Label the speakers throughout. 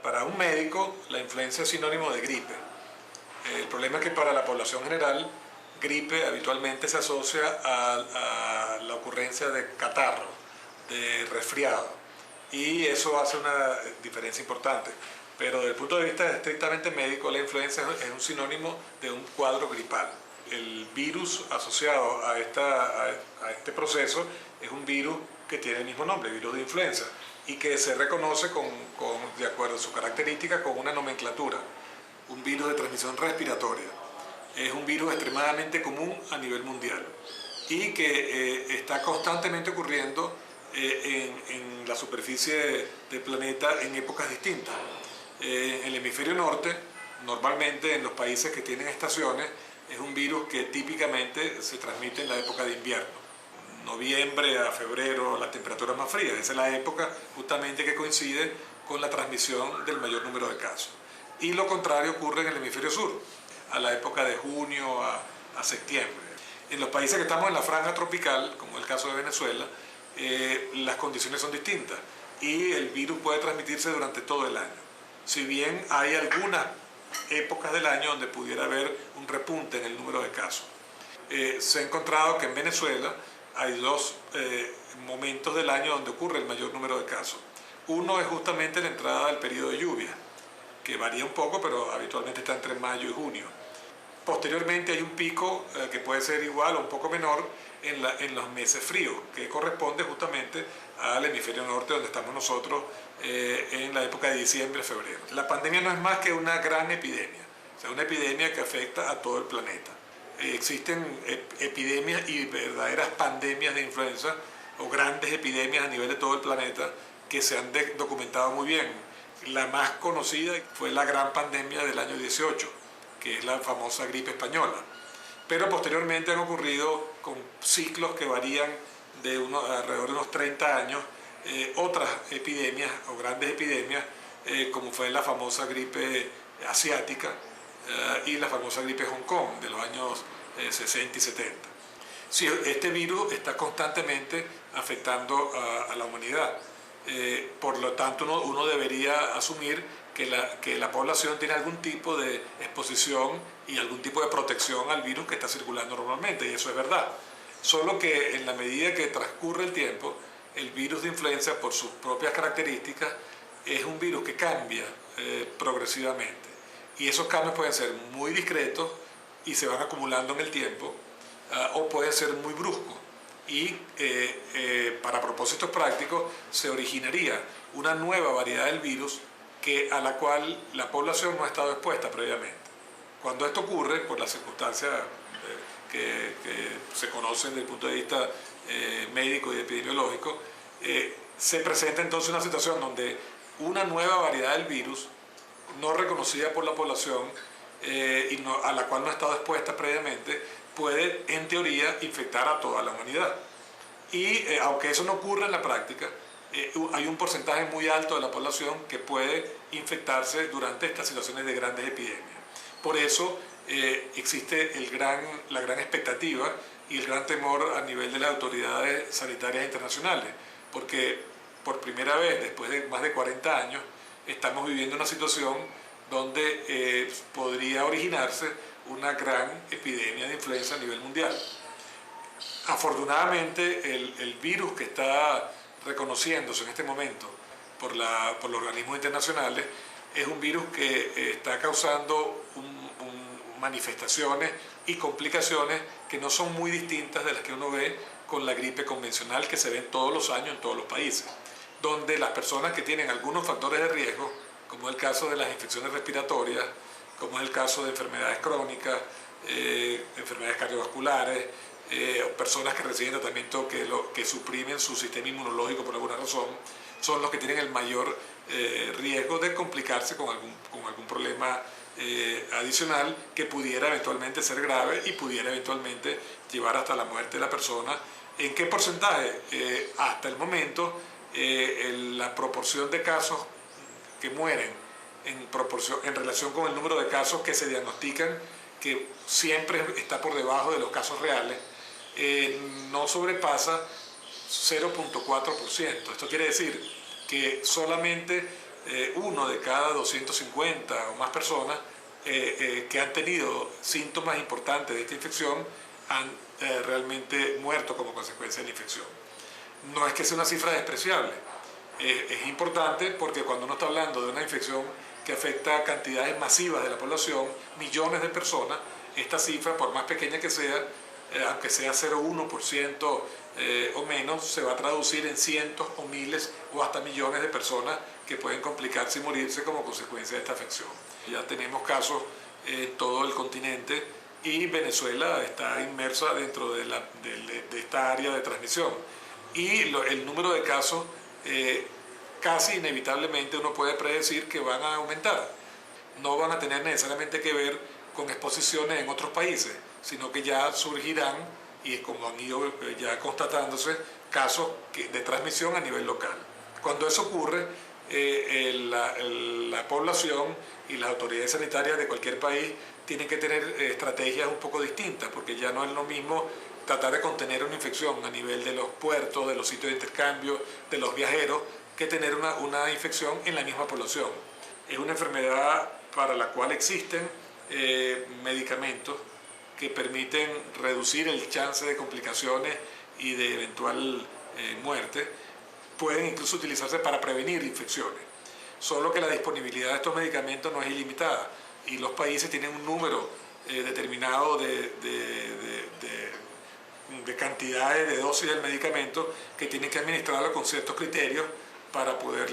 Speaker 1: Para un médico, la influenza es sinónimo de gripe. El problema es que para la población general, gripe habitualmente se asocia a la ocurrencia de catarro, de resfriado, y eso hace una diferencia importante. Pero desde el punto de vista estrictamente médico, la influenza es un sinónimo de un cuadro gripal. El virus asociado a este proceso es un virus que tiene el mismo nombre, virus de influenza, y que se reconoce de acuerdo a su característica con una nomenclatura, un virus de transmisión respiratoria. Es un virus extremadamente común a nivel mundial y que está constantemente ocurriendo en la superficie del planeta en épocas distintas. En el hemisferio norte, normalmente en los países que tienen estaciones, es un virus que típicamente se transmite en la época de invierno. Noviembre a febrero, las temperaturas más frías. Esa es la época justamente que coincide con la transmisión del mayor número de casos. Y lo contrario ocurre en el hemisferio sur, a la época de junio a septiembre. En los países que estamos en la franja tropical, como el caso de Venezuela, las condiciones son distintas y el virus puede transmitirse durante todo el año. Si bien hay algunas épocas del año donde pudiera haber un repunte en el número de casos. Se ha encontrado que en Venezuela hay dos momentos del año donde ocurre el mayor número de casos. Uno es justamente la entrada del periodo de lluvia, que varía un poco, pero habitualmente está entre mayo y junio. Posteriormente hay un pico que puede ser igual o un poco menor en los meses fríos, que corresponde justamente al hemisferio norte, donde estamos nosotros en la época de diciembre a febrero. La pandemia no es más que una gran epidemia, o sea, una epidemia que afecta a todo el planeta. Existen epidemias y verdaderas pandemias de influenza o grandes epidemias a nivel de todo el planeta que se han documentado muy bien. La más conocida fue la gran pandemia del año 18, que es la famosa gripe española. Pero posteriormente han ocurrido con ciclos que varían de alrededor de unos 30 años otras epidemias o grandes epidemias como fue la famosa gripe asiática y la famosa gripe Hong Kong de los años 60 y 70. Sí, este virus está constantemente afectando a la humanidad. Por lo tanto, uno debería asumir que la población tiene algún tipo de exposición y algún tipo de protección al virus que está circulando normalmente, y eso es verdad. Solo que en la medida que transcurre el tiempo, el virus de influenza, por sus propias características, es un virus que cambia progresivamente. Y esos cambios pueden ser muy discretos y se van acumulando en el tiempo, o pueden ser muy bruscos. Y para propósitos prácticos se originaría una nueva variedad del virus a la cual la población no ha estado expuesta previamente. Cuando esto ocurre, por las circunstancias que se conocen desde el punto de vista médico y epidemiológico, se presenta entonces una situación donde una nueva variedad del virus, no reconocida por la población a la cual no ha estado expuesta previamente, puede en teoría infectar a toda la humanidad. Y aunque eso no ocurre en la práctica, hay un porcentaje muy alto de la población que puede infectarse durante estas situaciones de grandes epidemias. Por eso existe la gran expectativa y el gran temor a nivel de las autoridades sanitarias internacionales, porque por primera vez, después de más de 40 años, estamos viviendo una situación donde podría originarse una gran epidemia de influenza a nivel mundial. Afortunadamente, el virus que está reconociéndose en este momento por los organismos internacionales es un virus que está causando manifestaciones y complicaciones que no son muy distintas de las que uno ve con la gripe convencional que se ven todos los años en todos los países, donde las personas que tienen algunos factores de riesgo, como es el caso de las infecciones respiratorias, como es el caso de enfermedades crónicas, enfermedades cardiovasculares, personas que reciben tratamiento que suprimen su sistema inmunológico por alguna razón, son los que tienen el mayor riesgo de complicarse con algún problema adicional que pudiera eventualmente ser grave y pudiera eventualmente llevar hasta la muerte de la persona. ¿En qué porcentaje? Hasta el momento, la proporción de casos que mueren en relación con el número de casos que se diagnostican, que siempre está por debajo de los casos reales, no sobrepasa 0.4%. Esto quiere decir que solamente uno de cada 250 o más personas que han tenido síntomas importantes de esta infección han realmente muerto como consecuencia de la infección. No es que sea una cifra despreciable, es importante porque cuando uno está hablando de una infección que afecta a cantidades masivas de la población, millones de personas, esta cifra, por más pequeña que sea, aunque sea 0,1% o menos, se va a traducir en cientos o miles o hasta millones de personas que pueden complicarse y morirse como consecuencia de esta afección. Ya tenemos casos en todo el continente y Venezuela está inmersa dentro de esta área de transmisión. Y el número de casos casi inevitablemente uno puede predecir que van a aumentar. No van a tener necesariamente que ver con exposiciones en otros países, sino que ya surgirán, y como han ido ya constatándose, casos de transmisión a nivel local. Cuando eso ocurre, la población y las autoridades sanitarias de cualquier país tienen que tener estrategias un poco distintas, porque ya no es lo mismo tratar de contener una infección a nivel de los puertos, de los sitios de intercambio, de los viajeros, que tener una infección en la misma población. Es una enfermedad para la cual existen medicamentos que permiten reducir el chance de complicaciones y de eventual muerte. Pueden incluso utilizarse para prevenir infecciones. Solo que la disponibilidad de estos medicamentos no es ilimitada y los países tienen un número determinado de cantidades de dosis del medicamento que tienen que administrarlo con ciertos criterios para poder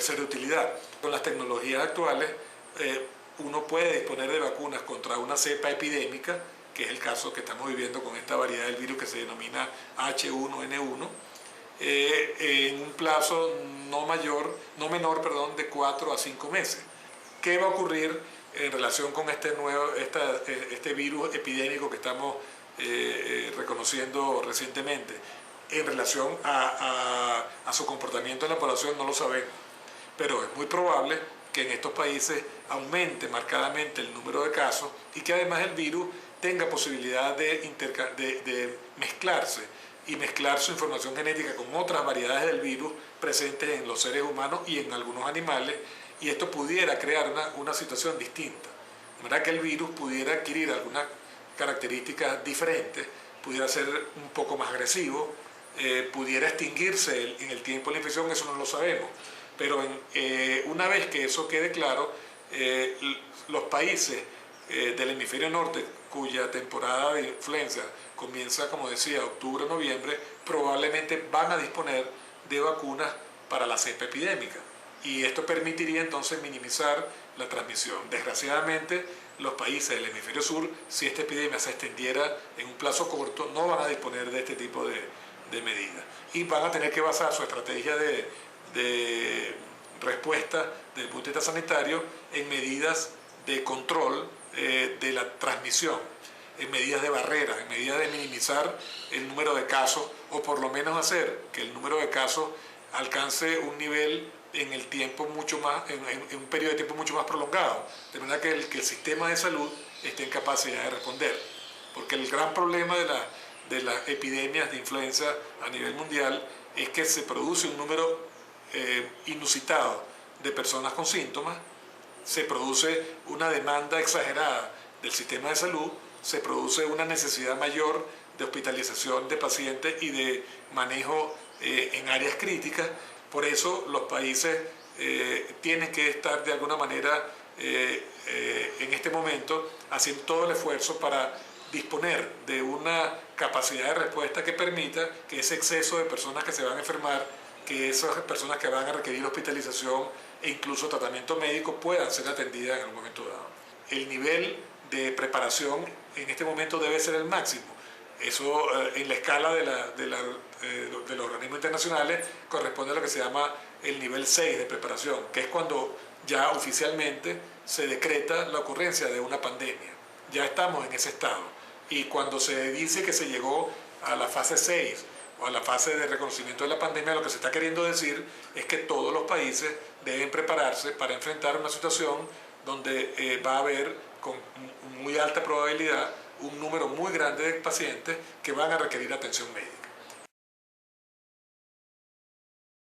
Speaker 1: ser de utilidad. Con las tecnologías actuales uno puede disponer de vacunas contra una cepa epidémica, que es el caso que estamos viviendo con esta variedad del virus que se denomina H1N1, en un plazo no menor de 4 a 5 meses. ¿Qué va a ocurrir en relación con este virus epidémico que estamos reconociendo recientemente? En relación a su comportamiento en la población no lo sabemos, pero es muy probable que en estos países aumente marcadamente el número de casos y que además el virus tenga posibilidad de mezclarse y mezclar su información genética con otras variedades del virus presentes en los seres humanos y en algunos animales, y esto pudiera crear una situación distinta. De manera que el virus pudiera adquirir algunas características diferentes, pudiera ser un poco más agresivo, pudiera extinguirse en el tiempo de la infección, eso no lo sabemos. Pero una vez que eso quede claro, los países del hemisferio norte, cuya temporada de influenza comienza, como decía, octubre, noviembre, probablemente van a disponer de vacunas para la cepa epidémica. Y esto permitiría entonces minimizar la transmisión. Desgraciadamente, los países del hemisferio sur, si esta epidemia se extendiera en un plazo corto, no van a disponer de este tipo de medidas. Y van a tener que basar su estrategia de respuesta desde el punto de vista sanitario en medidas de control de la transmisión, en medidas de barrera, en medidas de minimizar el número de casos o por lo menos hacer que el número de casos alcance un nivel en el tiempo mucho más, en un periodo de tiempo mucho más prolongado, de manera que el sistema de salud esté en capacidad de responder. Porque el gran problema de las epidemias de influenza a nivel mundial es que se produce un número inusitado de personas con síntomas, se produce una demanda exagerada del sistema de salud, se produce una necesidad mayor de hospitalización de pacientes y de manejo en áreas críticas. Por eso los países tienen que estar de alguna manera en este momento haciendo todo el esfuerzo para disponer de una capacidad de respuesta que permita que ese exceso de personas que se van a enfermar, que esas personas que van a requerir hospitalización e incluso tratamiento médico puedan ser atendidas en algún momento dado. El nivel de preparación en este momento debe ser el máximo. Eso en la escala de los organismos internacionales corresponde a lo que se llama el nivel 6 de preparación, que es cuando ya oficialmente se decreta la ocurrencia de una pandemia. Ya estamos en ese estado. Y cuando se dice que se llegó a la fase 6 o a la fase de reconocimiento de la pandemia, lo que se está queriendo decir es que todos los países deben prepararse para enfrentar una situación donde va a haber con muy alta probabilidad un número muy grande de pacientes que van a requerir atención médica.